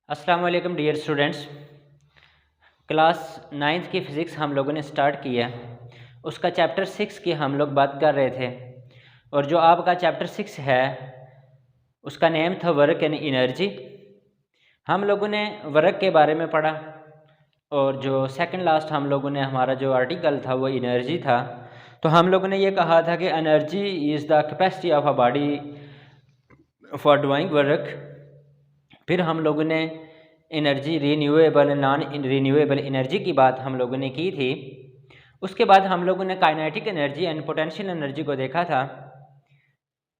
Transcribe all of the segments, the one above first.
अस्सलाम वालेकुम dear students. Class 9th की फ़िज़िक्स हम लोगों ने स्टार्ट किया। उसका चैप्टर 6 की हम लोग बात कर रहे थे और जो आपका चैप्टर 6 है उसका नेम था वर्क एंड एनर्जी। हम लोगों ने वर्क के बारे में पढ़ा और जो सेकंड लास्ट हम लोगों ने हमारा जो आर्टिकल था वो एनर्जी था। तो हम लोगों ने ये कहा था कि energy is the capacity of a body for doing work. फिर हम लोगों ने energy renewable non renewable energy की बात हम लोगों ने की थी। उसके बाद हम लोगों ने kinetic energy and potential energy को देखा था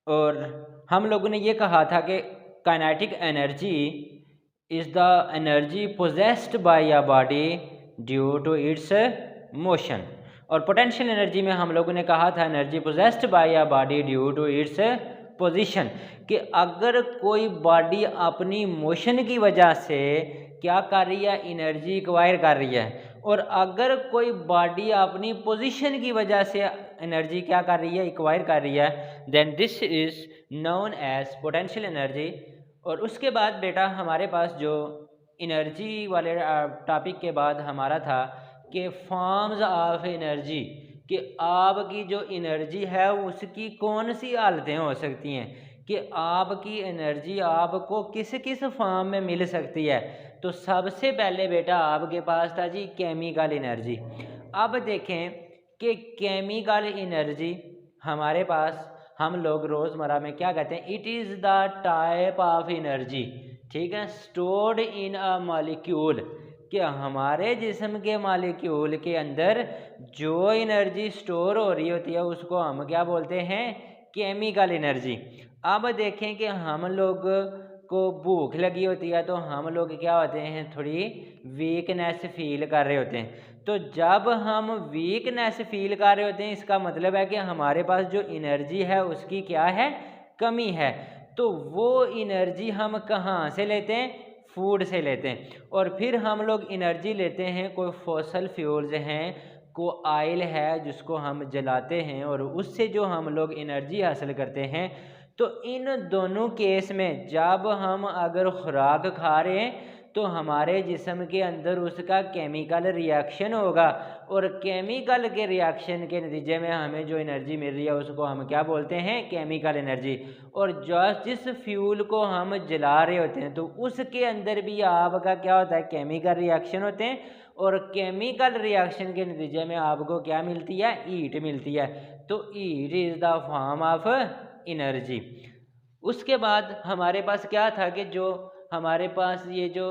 और हम लोगों ने ये कहा था कि kinetic energy is the energy possessed by a body due to its motion, और पोटेंशियल एनर्जी में हम लोगों ने कहा था energy possessed by a body due to its position, कि अगर कोई बॉडी अपनी मोशन की वजह से क्या कर रही है, एनर्जी एक्वायर कर रही है, और अगर कोई बॉडी अपनी पोजीशन की वजह से एनर्जी क्या कर रही है, एक्वायर कर रही है, then this is known as potential energy. और उसके बाद बेटा हमारे पास जो एनर्जी वाले टॉपिक के बाद हमारा था कि फॉर्म्स ऑफ एनर्जी, कि आपकी जो एनर्जी है उसकी कौन सी हालतें हो सकती हैं, कि आपकी एनर्जी आपको किस किस फॉर्म में मिल सकती है। तो सबसे पहले बेटा आपके पास था जी केमिकल एनर्जी। अब देखें कि केमिकल एनर्जी हमारे पास हम लोग रोज़मर्रा में क्या कहते हैं, it is the type of energy, ठीक है, स्टोर्ड इन अ मॉलिक्यूल, कि हमारे जिस्म के मॉलिक्यूल के अंदर जो एनर्जी स्टोर हो रही होती है उसको हम क्या बोलते हैं, केमिकल एनर्जी। अब देखें कि हम लोग को भूख लगी होती है तो हम लोग क्या होते हैं, थोड़ी वीकनेस फील कर रहे होते हैं। तो जब हम वीकनेस फील कर रहे होते हैं इसका मतलब है कि हमारे पास जो एनर्जी है उसकी क्या है, कमी है। तो वो एनर्जी हम कहाँ से लेते हैं, फूड से लेते हैं। और फिर हम लोग एनर्जी लेते हैं, कोई फॉसल फ्यूल्स हैं, को ऑयल है जिसको हम जलाते हैं और उससे जो हम लोग एनर्जी हासिल करते हैं। तो इन दोनों केस में जब हम अगर खुराक खा रहे हैं तो हमारे जिस्म के अंदर उसका केमिकल रिएक्शन होगा और केमिकल के रिएक्शन के नतीजे में हमें जो एनर्जी मिल रही है उसको हम क्या बोलते हैं, केमिकल एनर्जी। और जिस फ्यूल को हम जला रहे होते हैं तो उसके अंदर भी आपका क्या होता है, केमिकल रिएक्शन होते हैं और केमिकल रिएक्शन के नतीजे में आपको क्या मिलती है, हीट मिलती है। तो heat is the form of energy. उसके बाद हमारे पास क्या था कि जो हमारे पास ये जो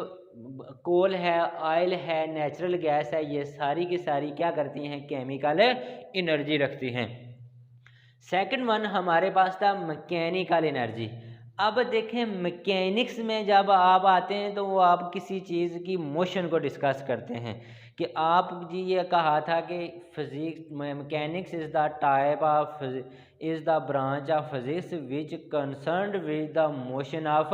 कोल है, ऑयल है, नेचुरल गैस है, ये सारी की सारी क्या करती हैं, केमिकल एनर्जी रखती हैं। सेकंड वन हमारे पास था मैकेनिकल एनर्जी। अब देखें मैकेनिक्स में जब आप आते हैं तो वो आप किसी चीज़ की मोशन को डिस्कस करते हैं, कि आप जी ये कहा था कि physics mechanics is the type of is the branch of physics which concerned with the motion of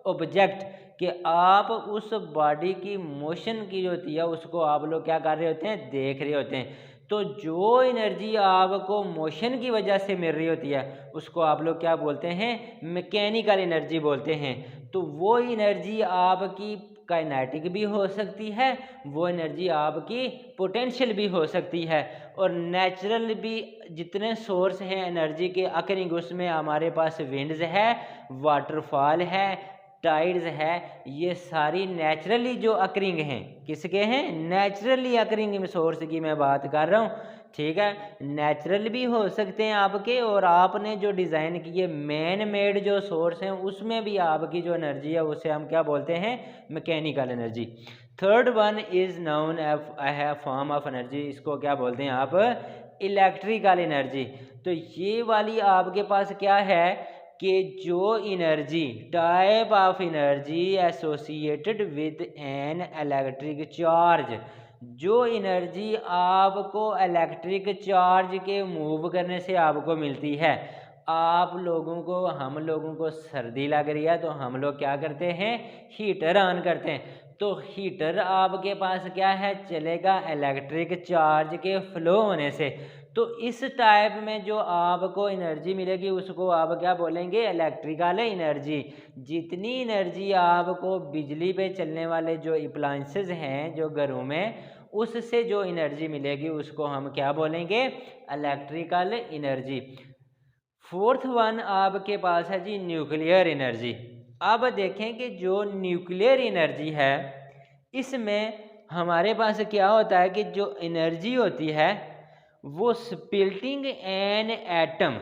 object, कि आप उस बॉडी की मोशन की जो होती है उसको आप लोग क्या कर रहे होते हैं, देख रहे होते हैं। तो जो एनर्जी आपको मोशन की वजह से मिल रही होती है उसको आप लोग क्या बोलते हैं, मैकेनिकल एनर्जी बोलते हैं। तो वो एनर्जी आपकी काइनेटिक भी हो सकती है, वो एनर्जी आपकी पोटेंशियल भी हो सकती है, और नेचुरल भी जितने सोर्स हैं एनर्जी के अकरिंग उसमें हमारे पास विंड्स है, वाटरफॉल है, टाइड्स है, ये सारी नेचुरली जो अकरिंग हैं, किसके हैं, नेचुरली अकरिंग सोर्स की मैं बात कर रहा हूँ, ठीक है। नेचुरल भी हो सकते हैं आपके, और आपने जो डिज़ाइन किए मैन मेड जो सोर्स हैं उसमें भी आपकी जो एनर्जी है उसे हम क्या बोलते हैं, mechanical energy. Third one is known है फॉर्म ऑफ एनर्जी, इसको क्या बोलते हैं आप, इलेक्ट्रिकल एनर्जी। तो ये वाली आपके पास क्या है कि जो energy type of energy associated with an electric charge, जो एनर्जी आपको इलेक्ट्रिक चार्ज के मूव करने से आपको मिलती है। आप लोगों को, हम लोगों को सर्दी लग रही है तो हम लोग क्या करते हैं, हीटर ऑन करते हैं। तो हीटर आपके पास क्या है, चलेगा इलेक्ट्रिक चार्ज के फ्लो होने से। तो इस टाइप में जो आपको एनर्जी मिलेगी उसको आप क्या बोलेंगे, इलेक्ट्रिकल एनर्जी। जितनी एनर्जी आपको बिजली पे चलने वाले जो अप्लायंसेस हैं जो घरों में, उससे जो एनर्जी मिलेगी उसको हम क्या बोलेंगे, इलेक्ट्रिकल एनर्जी। फोर्थ वन आपके पास है जी न्यूक्लियर एनर्जी। अब देखें कि जो न्यूक्लियर एनर्जी है इसमें हमारे पास क्या होता है कि जो एनर्जी होती है वो स्प्लिटिंग एन एटम,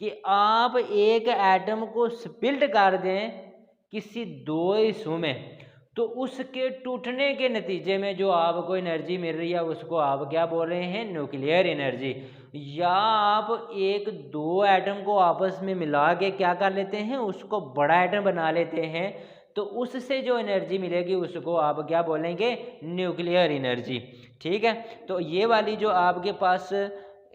कि आप एक एटम को स्प्लिट कर दें किसी दो हिस्सों में, तो उसके टूटने के नतीजे में जो आपको एनर्जी मिल रही है उसको आप क्या बोल रहे हैं, न्यूक्लियर एनर्जी। या आप एक दो एटम को आपस में मिला के क्या कर लेते हैं, उसको बड़ा एटम बना लेते हैं, तो उससे जो एनर्जी मिलेगी उसको आप क्या बोलेंगे, न्यूक्लियर एनर्जी। ठीक है, तो ये वाली जो आपके पास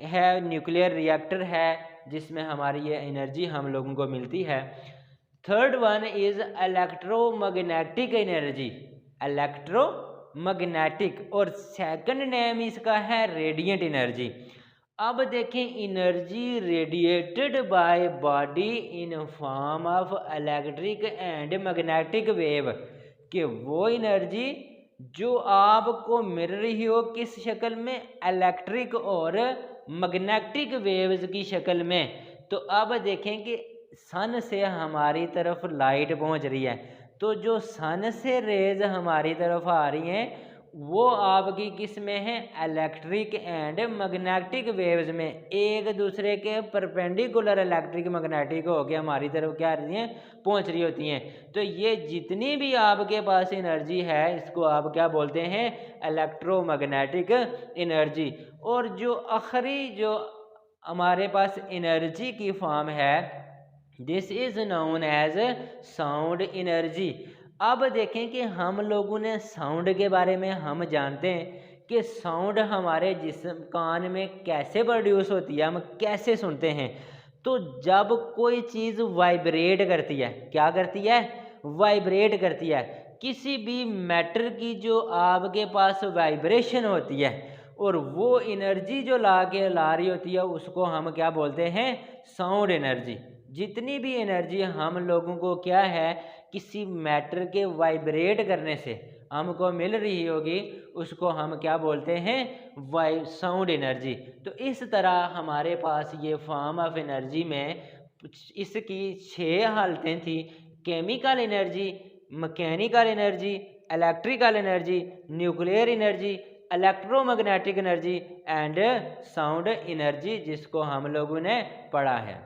है न्यूक्लियर रिएक्टर है जिसमें हमारी ये एनर्जी हम लोगों को मिलती है। Third one is electromagnetic energy, electromagnetic, और सेकंड नेम इसका है रेडिएंट एनर्जी। अब देखें, energy radiated by body in form of electric and magnetic wave, कि वो एनर्जी जो आपको मिल रही हो किस शक्ल में, इलेक्ट्रिक और मैग्नेटिक वेव्स की शक्ल में। तो अब देखें कि सन से हमारी तरफ लाइट पहुंच रही है, तो जो सन से रेज हमारी तरफ आ रही हैं वो आपकी किस में है, इलेक्ट्रिक एंड मैग्नेटिक वेव्स में, एक दूसरे के परपेंडिकुलर इलेक्ट्रिक मैग्नेटिक होके हमारी तरफ क्या आ रही हैं, पहुंच रही होती हैं। तो ये जितनी भी आपके पास एनर्जी है इसको आप क्या बोलते हैं, इलेक्ट्रोमैग्नेटिक एनर्जी। और जो आखिरी जो हमारे पास एनर्जी की फॉर्म है, this is known as sound energy. अब देखें कि हम लोगों ने साउंड के बारे में हम जानते हैं कि साउंड हमारे जिस्म कान में कैसे प्रोड्यूस होती है, हम कैसे सुनते हैं। तो जब कोई चीज़ वाइब्रेट करती है, क्या करती है, वाइब्रेट करती है, किसी भी मैटर की जो आपके पास वाइब्रेशन होती है और वो एनर्जी जो ला रही होती है उसको हम क्या बोलते हैं, साउंड एनर्जी। जितनी भी एनर्जी हम लोगों को क्या है, किसी मैटर के वाइब्रेट करने से हमको मिल रही होगी उसको हम क्या बोलते हैं, साउंड एनर्जी। तो इस तरह हमारे पास ये फॉर्म ऑफ एनर्जी में इसकी 6 हालतें थी, chemical energy, mechanical energy, electrical energy, nuclear energy, electromagnetic energy and sound energy, जिसको हम लोगों ने पढ़ा है।